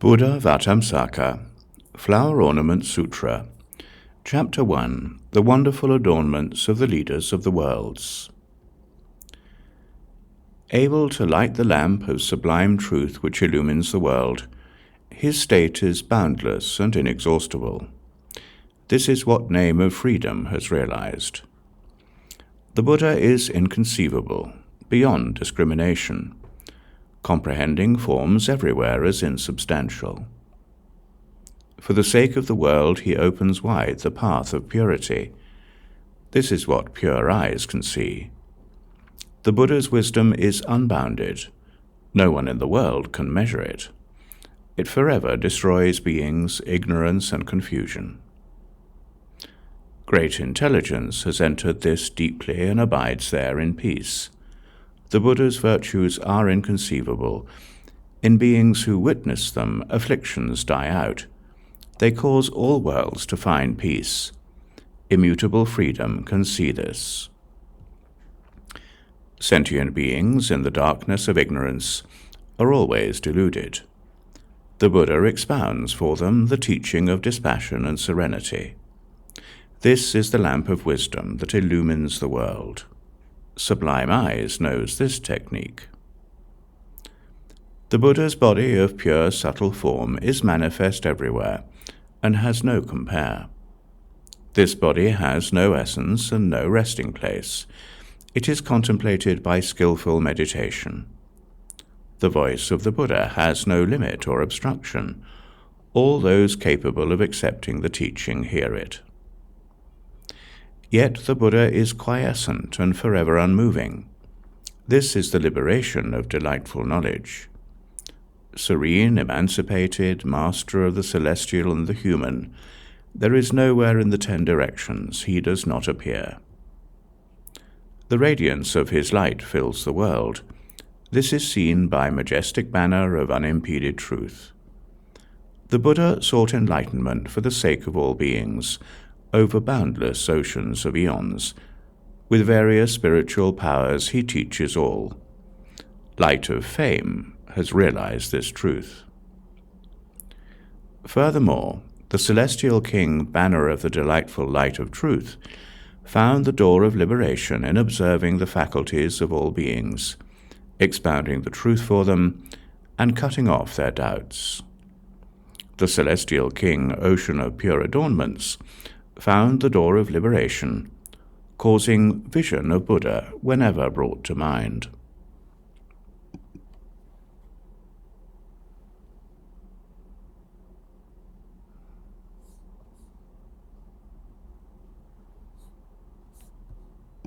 Buddhāvataṃsaka Flower Ornament Sutra, Chapter 1, The Wonderful Adornments of the Leaders of the Worlds. Able to light the lamp of sublime truth which illumines the world, his state is boundless and inexhaustible. This is what name of freedom has realized. The Buddha is inconceivable, beyond discrimination, comprehending forms everywhere as insubstantial. For the sake of the world, he opens wide the path of purity. This is what pure eyes can see. The Buddha's wisdom is unbounded. No one in the world can measure it. It forever destroys beings, ignorance, and confusion. Great intelligence has entered this deeply and abides there in peace. The Buddha's virtues are inconceivable. In beings who witness them, afflictions die out. They cause all worlds to find peace. Immutable freedom can see this. Sentient beings in the darkness of ignorance are always deluded. The Buddha expounds for them the teaching of dispassion and serenity. This is the lamp of wisdom that illumines the world. Sublime Eyes knows this technique. The Buddha's body of pure subtle form is manifest everywhere and has no compare. This body has no essence and no resting place. It is contemplated by skillful meditation. The voice of the Buddha has no limit or obstruction. All those capable of accepting the teaching hear it. Yet the Buddha is quiescent and forever unmoving. This is the liberation of delightful knowledge. Serene, emancipated, master of the celestial and the human, there is nowhere in the 10 directions he does not appear. The radiance of his light fills the world. This is seen by majestic banner of unimpeded truth. The Buddha sought enlightenment for the sake of all beings, over boundless oceans of eons. With various spiritual powers he teaches all. Light of Fame has realized this truth. Furthermore, the celestial king, banner of the delightful light of truth, found the door of liberation in observing the faculties of all beings, expounding the truth for them, and cutting off their doubts. The celestial king, ocean of pure adornments, found the door of liberation, causing vision of Buddha whenever brought to mind.